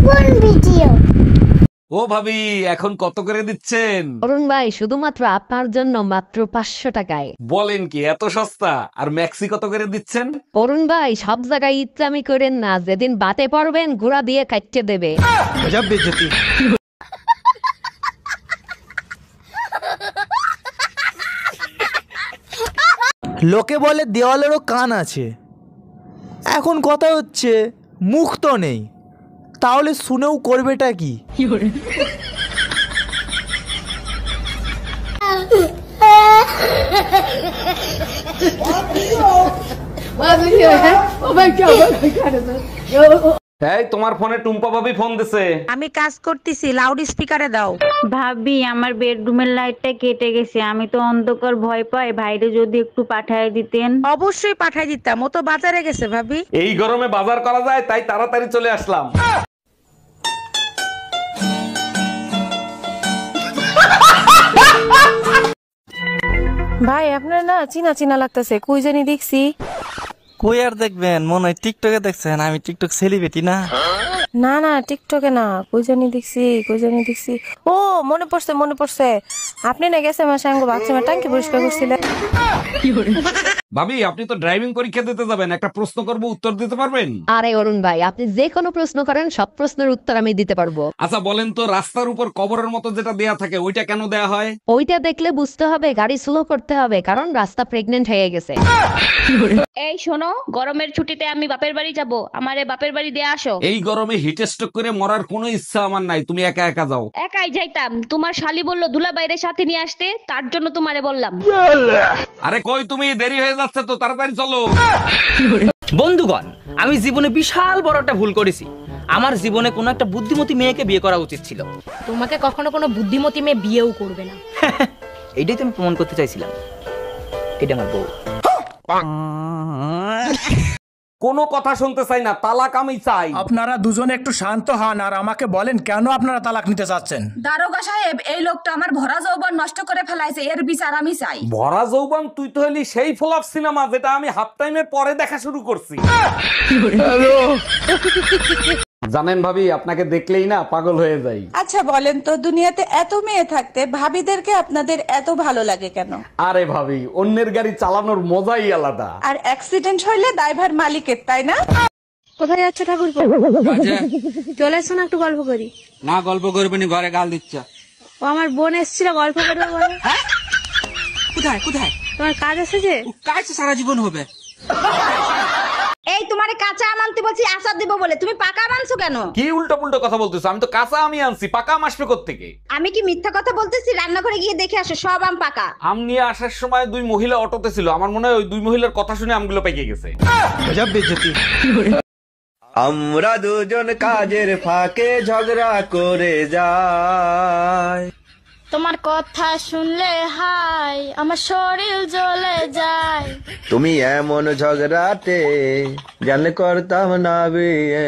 কোন ভিডিও? ও ভাবি, এখন কত করে দিচ্ছেন? অরুণ ভাই, শুধুমাত্র আপনার জন্য মাত্র 500 টাকায়। বলেন কি, এত সস্তা? আর ম্যাক্সি কত করে দিচ্ছেন? অরুণ ভাই, সব জায়গায় ইচ্ছামি করেন না, যেদিন বাতে পারবেন ঘোড়া দিয়ে কাটতে দেবে। লোকে বলে দেওয়ালেরও কান আছে। এখন কথা হচ্ছে মুখ তো নেই, তাহলে শুনেও করবেটা কি? এই তোমার ফোনে টুম্পা ভাবি ফোন দিছে। আমি কাজ করতেছি, লাউড স্পিকারে দাও। ভাবি, আমার বেডরুমের লাইটটা কেটে গেছে, আমি তো অন্ধকার ভয় পাই, ভাইরে যদি একটু পাঠায় দিতেন। অবশ্যই পাঠাই দিতাম, ও তো বাজারে গেছে ভাবি। এই গরমে বাজার করা যায়, তাই তাড়াতাড়ি চলে আসলাম। ভাই, আপনার না চিনা চিনা লাগতেছে, কই জানি দেখছি। কই আর দেখবেন, মনে হয় টিকটকে দেখছেন। আমি টিকটক সেলিব্রিটি না। না না, টিকটকে না, কই জানি দেখছি, কই জানি দেখছি। ও, মনে পড়ছে মনে পড়ছে, আপনি না গেছে আমার সঙ্গে বাথরুমের ট্যাঙ্কি পরিষ্কার করছিলেন। ভাবি, আপনি তো ড্রাইভিং পরীক্ষা দিতে যাবেন, একটা প্রশ্ন করব, উত্তর দিতে পারবেন? আরে অরুণ ভাই, আপনি যে কোনো প্রশ্ন করেন, সব প্রশ্নের উত্তর আমি দিতে পারবো। আচ্ছা বলেন তো, রাস্তার উপর কবরের মতো যেটা দেয়া থাকে ওইটা কেন দেয়া হয়? ওইটা দেখলে বুঝতে হবে গাড়ি স্লো করতে হবে, কারণ রাস্তা প্রেগনেন্ট হয়ে গেছে। এই শোনো, গরমের ছুটিতে আমি বাপের বাড়ি যাব, আমারে বাপের বাড়ি দিয়ে আসো। এই গরমে হিট স্ট্রোক করে মরার কোনো ইচ্ছা আমার নাই, তুমি একা একা যাও। একাই যাইতাম, তোমার শালি বললো দুলা বাইরে সাথে নিয়ে আসতে, তার জন্য তোমারে বললাম। আরে কই তুমি, দেরি হয়ে যাচ্ছে তো, তাড়াতাড়ি চলো। বন্ধুগণ, আমি জীবনে বিশাল বড় একটা ভুল করেছি। আমার জীবনে কোনো একটা বুদ্ধিমতী মেয়েকে বিয়ে করা উচিত ছিল। তোমাকে কখনো কোনো বুদ্ধিমতী মেয়ে বিয়েও করবে না। এইটাই তো আমি প্রমাণ করতে চাইছিলাম, এটা আমার বউ। কোনো কথা শুনতে চাই না, তালাক আমি চাই। আপনারা দুজনে একটু শান্ত হন আর আমাকে বলেন কেন আপনারা তালাক নিতে চাচ্ছেন। দারোগা সাহেব, এই লোকটা আমার ভরা যৌবন নষ্ট করে ফেলাইছে, এর বিচার আমি চাই। ভরা যৌবন? তুই তো হলি সেই ফ্লপ সিনেমা যেটা আমি হাফ টাইমের পরে দেখা শুরু করছি। জানেন ভাবি, আপনাকে দেখলেই না পাগল হয়ে যাই। আচ্ছা বলেন তো, দুনিয়াতে এত মেয়ে থাকতে ভাবিদেরকে আপনাদের এত ভালো লাগে কেন? আরে ভাবি, অন্যের গাড়ি চালানোর মজাই আলাদা। আর অ্যাক্সিডেন্ট হইলে দায়ভার মালিকের, তাই না? কোথায় যাচ্ছ ঠাকুর? চলে এসো না, একটু গল্প করি। না, গল্প করবে না, ঘরে গাল দিচ্ছ। ও আমার বোন এসেছিল, গল্প করবে বলে। কোথায় কোথায়? তোমার কাজ আছে যে? কাজ সারা জীবন হবে। এই, তোমারে কাঁচা আম আনতে বলছি আচার দিব বলে, তুমি পাকা আম আনছো কেন? কি উল্টো পুল্টো কথা বলতেছো? আমি তো কাঁচা আমি আনছি, পাকা আম আসবে কোত্থেকে? আমি কি মিথ্যা কথা বলতেছি? রান্নাঘরে গিয়ে দেখে আসো, সব আম পাকা। আম নিয়ে আসার সময় দুই মহিলা অটোতে ছিল, আমার মনে হয় ওই দুই মহিলার কথা শুনে আমগুলো পেকে গেছে। আমরা দুজন কাজের ফাঁকে ঝগড়া করে যাই, তোমার কথা শুনলে হাই আমার শরীর জ্বলে যায়। তুমি এমন ঝগড়াতে জানলে করতাম না বিয়ে।